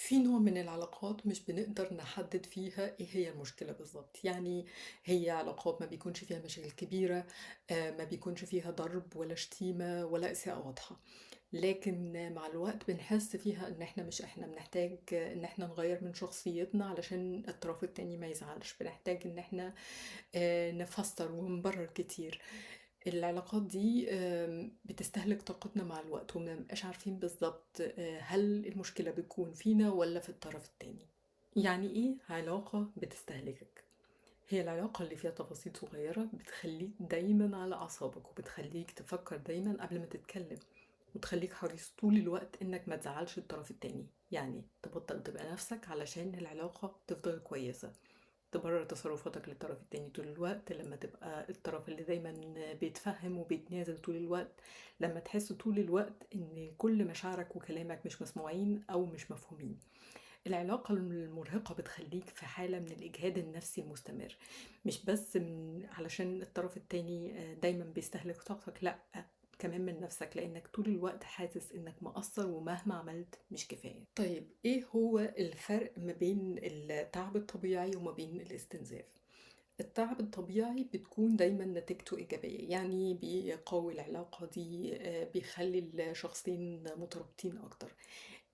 في نوع من العلاقات مش بنقدر نحدد فيها ايه هي المشكلة بالظبط، يعني هي علاقات ما بيكونش فيها مشاكل كبيرة. ما بيكونش فيها ضرب ولا شتيمة ولا إساءة واضحة. لكن مع الوقت بنحس فيها ان احنا مش احنا، بنحتاج ان احنا نغير من شخصيتنا علشان الطرف التاني ما يزعلش، بنحتاج ان احنا نفسر ونبرر كتير. العلاقات دي بتستهلك طاقتنا مع الوقت ومنبقاش عارفين بالظبط هل المشكلة بتكون فينا ولا في الطرف التاني. يعني ايه علاقة بتستهلكك؟ هي العلاقة اللي فيها تفاصيل صغيرة بتخليك دايما على أعصابك وبتخليك تفكر دايما قبل ما تتكلم، وتخليك حريص طول الوقت انك ما تزعلش الطرف التاني، يعني تبطل تبقى نفسك علشان العلاقة تفضل كويسة. تبرر تصرفاتك للطرف التاني طول الوقت لما تبقى الطرف اللي دايما بيتفهم وبيتنازل طول الوقت، لما تحس طول الوقت ان كل مشاعرك وكلامك مش مسموعين او مش مفهومين. العلاقة المرهقة بتخليك في حالة من الإجهاد النفسي المستمر، مش بس علشان الطرف التاني دايما بيستهلك طاقتك، لأ، كمان من نفسك لأنك طول الوقت حاسس إنك مقصر ومهما عملت مش كفاية. طيب إيه هو الفرق ما بين التعب الطبيعي وما بين الاستنزاف؟ التعب الطبيعي بتكون دايما نتيجته إيجابية، يعني بيقوي العلاقة دي، بيخلي الشخصين مترابطين أكتر.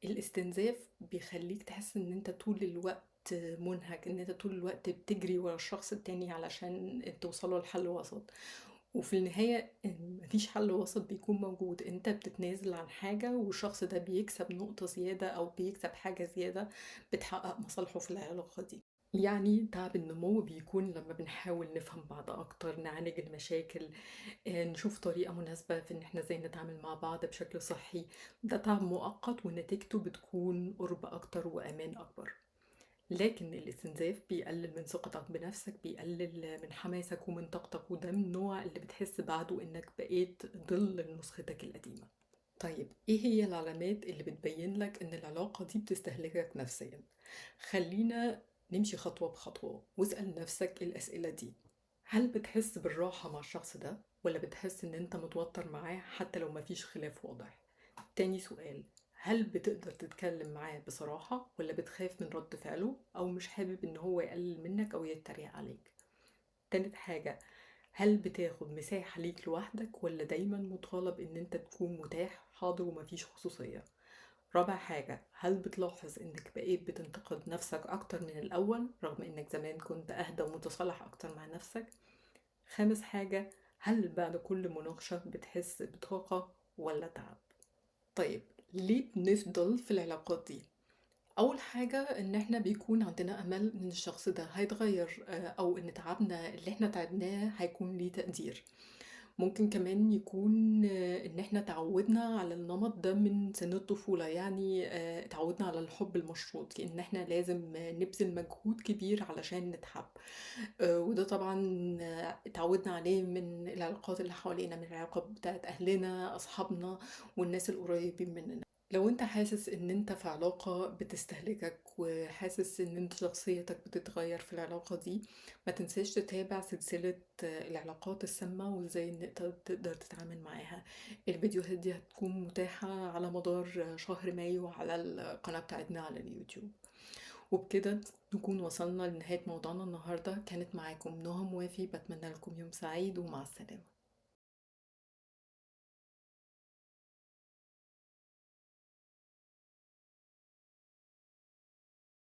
الاستنزاف بيخليك تحس ان انت طول الوقت منهك، ان انت طول الوقت بتجري ورا الشخص التاني علشان توصلوا لحل وسط، وفي النهاية مفيش حل وسط بيكون موجود. انت بتتنازل عن حاجة والشخص ده بيكسب نقطة زيادة او بيكسب حاجة زيادة بتحقق مصالحه في العلاقة دي. يعني تعب النمو بيكون لما بنحاول نفهم بعض اكتر، نعالج المشاكل، نشوف طريقة مناسبة في ان احنا ازاي نتعامل مع بعض بشكل صحي. ده تعب مؤقت ونتيجته بتكون قرب اكتر وامان اكبر. لكن الاستنزاف بيقلل من ثقتك بنفسك، بيقلل من حماسك ومن طاقتك، وده من النوع اللي بتحس بعده انك بقيت ظل لنسختك القديمة. طيب ايه هي العلامات اللي بتبين لك ان العلاقة دي بتستهلكك نفسيا؟ خلينا نمشي خطوة بخطوة واسأل نفسك الأسئلة دي. هل بتحس بالراحة مع الشخص ده ولا بتحس ان انت متوتر معاه حتى لو مفيش خلاف واضح؟ تاني سؤال، هل بتقدر تتكلم معاه بصراحة ولا بتخاف من رد فعله او مش حابب ان هو يقلل منك او يتريق عليك؟ تالت حاجة، هل بتاخد مساحة ليك لوحدك ولا دايما مطالب ان انت تكون متاح حاضر ومفيش خصوصية؟ رابع حاجة، هل بتلاحظ انك بقيت بتنتقد نفسك اكتر من الاول رغم انك زمان كنت اهدى ومتصالح اكتر مع نفسك؟ خامس حاجة، هل بعد كل مناقشة بتحس بطاقة ولا تعب؟ طيب ليه بنفضل في العلاقات دي؟ أول حاجة إن إحنا بيكون عندنا أمل إن الشخص ده هيتغير، أو إن تعبنا اللي إحنا تعبناه هيكون ليه تقدير. ممكن كمان يكون إن إحنا اتعودنا على النمط ده من سن الطفولة، يعني اتعودنا على الحب المشروط، إن إحنا لازم نبذل مجهود كبير علشان نتحب. وده طبعا اتعودنا عليه من العلاقات اللي حوالينا، من العلاقات بتاعت أهلنا، أصحابنا، والناس القريبين مننا. لو انت حاسس ان انت في علاقة بتستهلكك وحاسس ان انت شخصيتك بتتغير في العلاقة دي، ما تنساش تتابع سلسلة العلاقات السامة وازاي ان انت تقدر تتعامل معاها. الفيديوهات دي هتكون متاحة على مدار شهر مايو على القناة بتاعتنا على اليوتيوب. وبكده نكون وصلنا لنهاية موضوعنا النهاردة. كانت معاكم نهى موافي، بتمنى لكم يوم سعيد ومع السلامة.